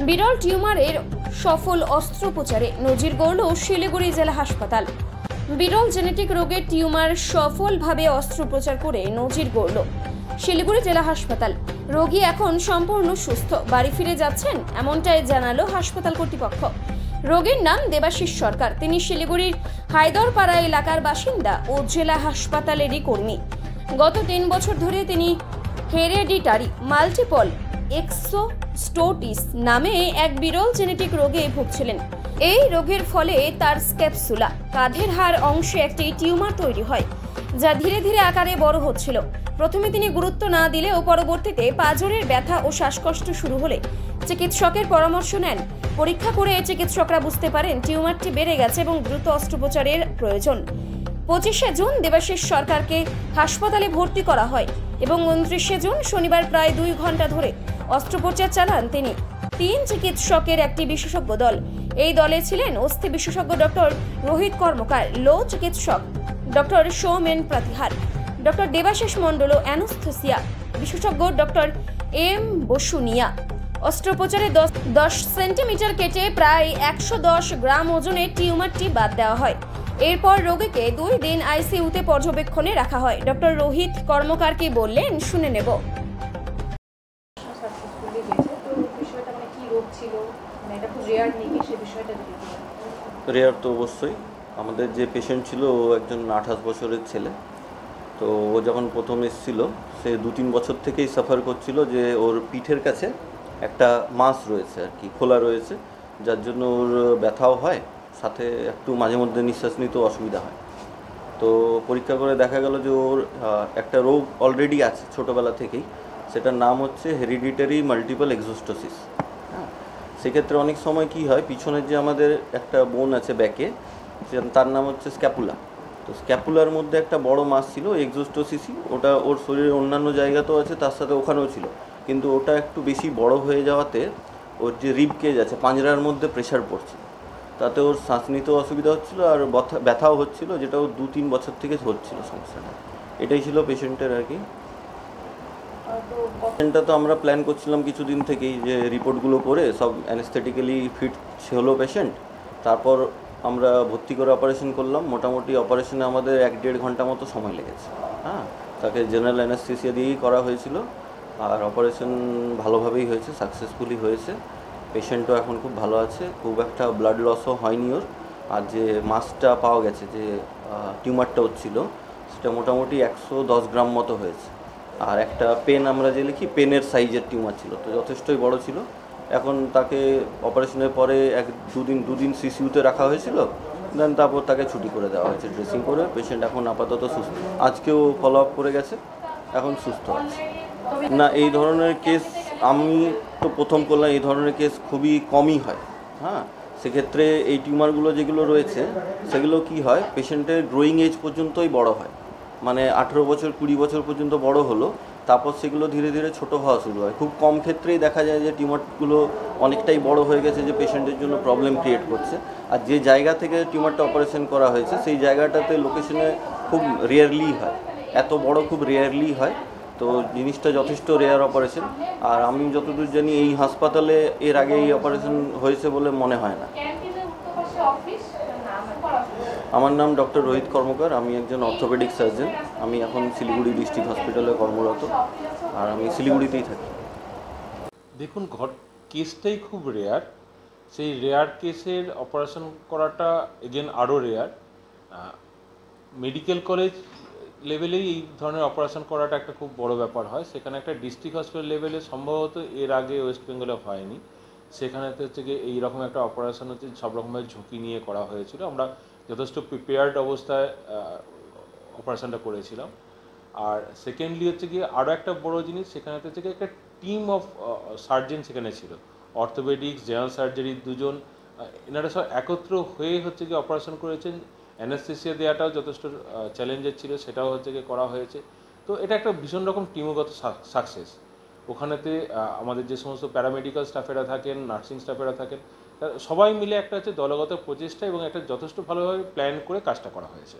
বিরল টিউমারের সফল অস্ত্রোপচারে নজির গড়ল শিলিগুড়ি জেলা হাসপাতাল। বিরল জেনেটিক রোগের টিউমার সফলভাবে অস্ত্রোপচার করে নজির গড়ল শিলিগুড়ি জেলা হাসপাতাল। রোগী এখন সম্পূর্ণ সুস্থ, বাড়ি ফিরে যাচ্ছেন, এমনটাই জানালো হাসপাতাল কর্তৃপক্ষ। রোগীর নাম দেবাশিস সরকার। তিনি শিলিগুড়ির হায়দরপাড়া এলাকার বাসিন্দা ও জেলা হাসপাতালেরই কর্মী। গত 3 বছর ধরে তিনি হেরেডিটারি মাল্টিপল এক্সোস্টোটিস নামে এক বিরল জেনেটিক রোগে ভুগছিলেন। এই রোগের ফলে তার স্ক্যাপসুলা কাঁধের হাড় অংশে একটি টিউমার তৈরি হয়, যা ধীরে ধীরে আকারে বড় হচ্ছিল। প্রথমে তিনি গুরুত্ব না দিলেও পরবর্তীতে পাঁজরের ব্যথা ও শ্বাসকষ্ট শুরু হলে চিকিৎসকের পরামর্শ নেন। পরীক্ষা করে চিকিৎসকরা বুঝতে পারেন টিউমারটি বেড়ে গেছে এবং দ্রুত অস্ত্রোপচারের প্রয়োজন। 25শে জুন দেবাশিস সরকারকে হাসপাতালে ভর্তি করা হয় এবং 29শে জুন শনিবার প্রায় 2 ঘন্টা ধরে অস্ত্রোপচার চালান তিনি। 3 চিকিৎসকের একটি বিশেষজ্ঞ দল। এই দলে ছিলেন অস্থি বিশেষজ্ঞ ডক্টর রোহিত কর্মকার, লো চিকিৎসক ডক্টর সৌমেন প্রতিহার, ডক্টর দেবাশিস মণ্ডল, অ্যানোস্থেসিয়া বিশেষজ্ঞ ডক্টর এম বসুনিয়া। অস্ত্রোপচারে 10 সেন্টিমিটার কেটে প্রায় 110 গ্রাম ওজনের টিউমারটি বাদ দেওয়া হয়। এরপর রোগীকে 2 দিন আইসিইউতে পর্যবেক্ষণে রাখা হয়। ডক্টর রোহিত কর্মকার কি বললেন শুনে নেব। রেয়ার তো অবশ্যই। আমাদের যে পেশেন্ট ছিল ও একজন 28 বছরের ছেলে। তো ও যখন প্রথম এসেছিল সে 2-3 বছর থেকেই সাফার করছিল যে ওর পিঠের কাছে একটা মাস রয়েছে আর কি, খোলা রয়েছে, যার জন্য ওর ব্যথাও হয়, সাথে একটু মাঝে মধ্যে নিঃশ্বাস নিতেও অসুবিধা হয়। তো পরীক্ষা করে দেখা গেল যে ওর একটা রোগ অলরেডি আছে ছোটোবেলা থেকেই, সেটার নাম হচ্ছে হেরিডিটারি মাল্টিপল এক্সোস্টোসিস। হ্যাঁ, সেক্ষেত্রে অনেক সময় কি হয়, পিছনের যে আমাদের একটা বোন আছে ব্যাকে, তার নাম হচ্ছে স্ক্যাপুলা। তো স্ক্যাপুলার মধ্যে একটা বড় মাস ছিল এক্সোস্টোসিসই, ওটা ওর শরীরের অন্যান্য জায়গাতেও আছে, তার সাথে ওখানেও ছিল, কিন্তু ওটা একটু বেশি বড় হয়ে যাওয়াতে ওর যে রিব কেজ আছে পাঁজরার মধ্যে প্রেশার পড়ছে, তাতে ওর শ্বাস নিতেও অসুবিধা হচ্ছিলো আর ব্যথাও হচ্ছিলো, যেটা ওর 2-3 বছর থেকে হচ্ছিল সমস্যাটা। এটাই ছিল পেশেন্টের আর কি। পেশেন্টটা তো আমরা প্ল্যান করছিলাম কিছুদিন থেকেই যে রিপোর্টগুলো করে সব অ্যানেস্থেটিক্যালি ফিট হলো পেশেন্ট, তারপর আমরা ভর্তি করে অপারেশন করলাম। মোটামুটি অপারেশনে আমাদের 1-1.5 ঘন্টা মতো সময় লেগেছে। হ্যাঁ, তাকে জেনারেল অ্যানেস্থেসিয়া দিয়েই করা হয়েছিল আর অপারেশন ভালোভাবেই হয়েছে, সাকসেসফুলি হয়েছে। পেশেন্টও এখন খুব ভালো আছে, খুব একটা ব্লাড লসও হয়নি ওর। আর যে মাসটা পাওয়া গেছে, যে টিউমারটা হচ্ছিল, সেটা মোটামুটি 110 গ্রাম মতো হয়েছে। আর একটা পেন আমরা যে লিখি, পেনের সাইজের টিউমার ছিল, তো যথেষ্টই বড় ছিল। এখন তাকে অপারেশনের পরে 2 দিন সিসিউতে রাখা হয়েছিল, দেন তারপর তাকে ছুটি করে দেওয়া হয়েছে ড্রেসিং করে। পেশেন্ট এখন আপাতত সুস্থ, আজকেও ফলো আপ করে গেছে, এখন সুস্থ আছে। না, এই ধরনের কেস আমি তো প্রথম করলাম, এই ধরনের কেস খুবই কমই হয়। হ্যাঁ, সেক্ষেত্রে এই টিউমারগুলো যেগুলো রয়েছে সেগুলো কি হয়, পেশেন্টের গ্রোয়িং এজ পর্যন্তই বড় হয়, মানে 18 বছর 20 বছর পর্যন্ত বড় হলো, তারপর সেগুলো ধীরে ধীরে ছোট হওয়া শুরু হয়। খুব কম ক্ষেত্রেই দেখা যায় যে টিউমারগুলো অনেকটাই বড় হয়ে গেছে, যে পেশেন্টের জন্য প্রবলেম ক্রিয়েট করছে। আর যে জায়গা থেকে টিউমারটা অপারেশন করা হয়েছে সেই জায়গাটাতে লোকেশনে খুব রেয়ারলি হয়, এত বড় খুব রেয়ারলি হয়। তো জিনিসটা যথেষ্ট রেয়ার অপারেশন। আর আমি যতদূর জানি এই হাসপাতালে এর আগে এই অপারেশন হয়েছে বলে মনে হয় না। আমার নাম ডক্টর রোহিত কর্মকার, আমি একজন অর্থোপেডিক সার্জন। আমি এখন শিলিগুড়ি ডিস্ট্রিক্ট হসপিটালে কর্মরত, আর আমি শিলিগুড়িতেই থাকি। দেখুন, কেসটাই খুব রেয়ার। সেই রেয়ার কেসের অপারেশন করাটা এগেন আরও রেয়ার। মেডিকেল কলেজ লেভেলেই এই ধরনের অপারেশন করাটা একটা খুব বড় ব্যাপার হয়। সেখানে একটা ডিস্ট্রিক্ট হসপিটাল লেভেলে সম্ভবত এর আগে ওয়েস্ট বেঙ্গলে হয়নি। সেখানেতে হচ্ছে গিয়ে এইরকম একটা অপারেশন হচ্ছে সব রকমের ঝুঁকি নিয়ে করা হয়েছিল। আমরা যথেষ্ট প্রিপেয়ার্ড অবস্থায় অপারেশনটা করেছিলাম। আর সেকেন্ডলি হচ্ছে গিয়ে আরও একটা বড় জিনিস, সেখানে হচ্ছে গিয়ে একটা টিম অফ সার্জেন সেখানে ছিল, অর্থোপেডিক্স, জেনারেল সার্জারি দুজন, এনারা সব একত্র হয়ে হচ্ছে গিয়ে অপারেশন করেছেন। অ্যানেস্থেসিয়া দেওয়াটাও যথেষ্ট চ্যালেঞ্জের ছিল, সেটাও হচ্ছে গিয়ে করা হয়েছে। তো এটা একটা ভীষণ রকম টিমগত সাকসেস। ওখানেতে আমাদের যে সমস্ত প্যারামেডিক্যাল স্টাফেরা থাকেন, নার্সিং স্টাফেরা থাকেন, সবাই মিলে একটা হচ্ছে দলগত প্রচেষ্টা এবং একটা যথেষ্ট ভালোভাবে প্ল্যান করে কাজটা করা হয়েছে।